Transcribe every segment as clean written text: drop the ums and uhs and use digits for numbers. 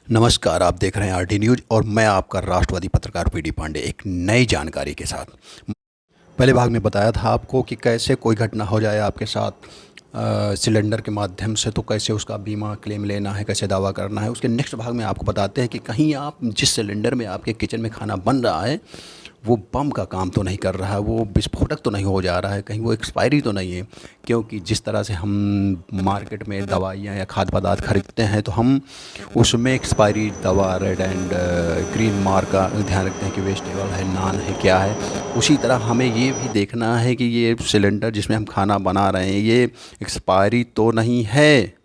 नमस्कार, आप देख रहे हैं आरटी न्यूज़ और मैं आपका राष्ट्रवादी पत्रकार पीडी पांडे एक नई जानकारी के साथ। पहले भाग में बताया था आपको कि कैसे कोई घटना हो जाए आपके साथ सिलेंडर के माध्यम से तो कैसे उसका बीमा क्लेम लेना है, कैसे दावा करना है। उसके नेक्स्ट भाग में आपको बताते हैं कि कहीं आप जिस सिलेंडर में आपके किचन में खाना बन रहा है वो बम का काम तो नहीं कर रहा है, वो विस्फोटक तो नहीं हो जा रहा है, कहीं वो एक्सपायरी तो नहीं है। क्योंकि जिस तरह से हम मार्केट में दवाइयाँ या खाद्य पदार्थ खरीदते हैं तो हम उसमें एक्सपायरी दवा रेड एंड ग्रीन मार्क का ध्यान रखते हैं कि वेजिटेबल है, नान है, क्या है। उसी तरह हमें ये भी देखना है कि ये सिलेंडर जिसमें हम खाना बना रहे हैं ये एक्सपायरी तो नहीं है।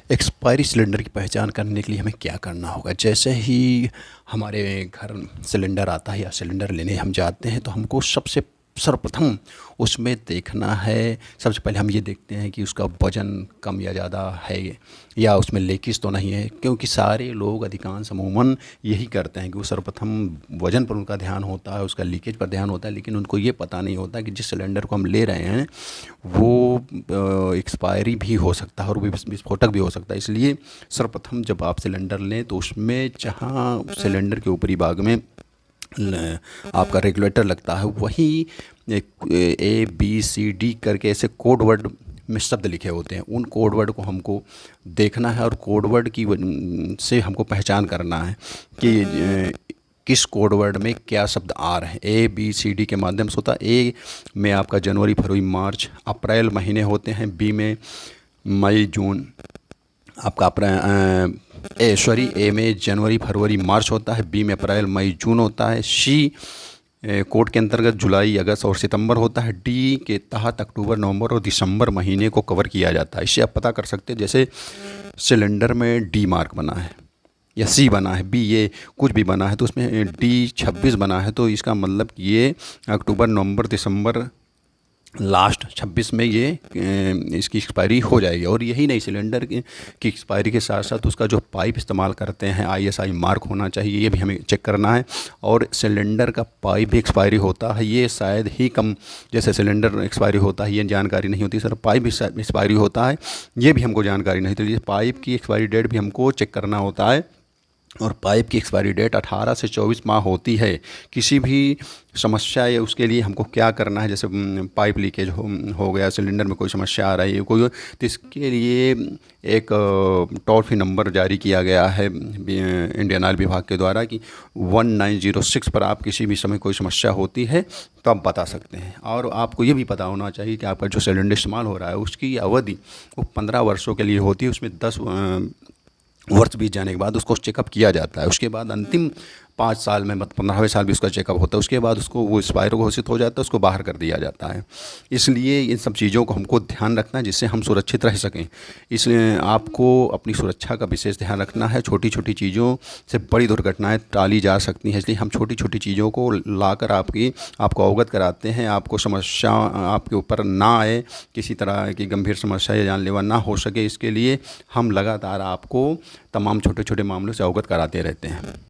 एक्सपायरी सिलेंडर की पहचान करने के लिए हमें क्या करना होगा? जैसे ही हमारे घर सिलेंडर आता है या सिलेंडर लेने हम जाते हैं तो हमको सबसे सर्वप्रथम उसमें देखना है। सबसे पहले हम ये देखते हैं कि उसका वज़न कम या ज़्यादा है या उसमें लीकेज तो नहीं है। क्योंकि सारे लोग अधिकांश अमूमन यही करते हैं कि वो सर्वप्रथम वज़न पर उनका ध्यान होता है, उसका लीकेज पर ध्यान होता है, लेकिन उनको ये पता नहीं होता कि जिस सिलेंडर को हम ले रहे हैं वो एक्सपायरी भी हो सकता है और वो विस्फोटक भी हो सकता है। इसलिए सर्वप्रथम जब आप सिलेंडर लें तो उसमें जहाँ सिलेंडर के ऊपरी भाग में आपका रेगुलेटर लगता है वहीं एक ABCD करके ऐसे कोड वर्ड में शब्द लिखे होते हैं। उन कोड वर्ड को हमको देखना है और कोड वर्ड की से हमको पहचान करना है कि किस कोड वर्ड में क्या शब्द आ रहे हैं। ABCD के माध्यम से होता है। ए में आपका जनवरी, फरवरी, मार्च, अप्रैल महीने होते हैं। बी में मई, जून, आपका ए में जनवरी, फरवरी, मार्च होता है। बी में अप्रैल, मई, जून होता है। सी कोड के अंतर्गत जुलाई, अगस्त और सितंबर होता है। डी के तहत अक्टूबर, नवंबर और दिसंबर महीने को कवर किया जाता है। इससे आप पता कर सकते हैं जैसे सिलेंडर में डी मार्क बना है या सी बना है, बी ये कुछ भी बना है तो उसमें D26 बना है तो इसका मतलब ये अक्टूबर, नवंबर, दिसंबर लास्ट 26 में ये इसकी एक्सपायरी हो जाएगी। और यही नहीं, सिलेंडर की एक्सपायरी के साथ साथ उसका जो पाइप इस्तेमाल करते हैं ISI मार्क होना चाहिए, ये भी हमें चेक करना है। और सिलेंडर का पाइप भी एक्सपायरी होता है, ये शायद ही कम, जैसे सिलेंडर एक्सपायरी होता है ये जानकारी नहीं होती, सर पाइप भी एक्सपायरी होता है ये भी हमको जानकारी नहीं होती। पाइप की एक्सपायरी डेट भी हमको चेक करना होता है और पाइप की एक्सपायरी डेट 18 से 24 माह होती है। किसी भी समस्या या उसके लिए हमको क्या करना है, जैसे पाइप लीकेज हो गया, सिलेंडर में कोई समस्या आ रही है कोई, तो इसके लिए एक टोल फ्री नंबर जारी किया गया है इंडियन ऑयल विभाग के द्वारा कि 1906 पर आप किसी भी समय कोई समस्या होती है तो आप बता सकते हैं। और आपको ये भी पता होना चाहिए कि आपका जो सिलेंडर इस्तेमाल हो रहा है उसकी अवधि वो 15 वर्षों के लिए होती है। उसमें 10 वर्ष बीत जाने के बाद उसको चेकअप किया जाता है। उसके बाद अंतिम 5 साल में 15वें साल भी उसका चेकअप होता है। उसके बाद उसको वो एक्सपायर घोषित हो जाता है, उसको बाहर कर दिया जाता है। इसलिए इन सब चीज़ों को हमको ध्यान रखना है जिससे हम सुरक्षित रह सकें। इसलिए आपको अपनी सुरक्षा का विशेष ध्यान रखना है। छोटी छोटी चीज़ों से बड़ी दुर्घटनाएं टाली जा सकती हैं, इसलिए हम छोटी छोटी चीज़ों को लाकर आपको अवगत कराते हैं। आपको समस्या आपके ऊपर ना आए, किसी तरह की गंभीर समस्या या जानलेवा ना हो सके, इसके लिए हम लगातार आपको तमाम छोटे छोटे मामलों से अवगत कराते रहते हैं।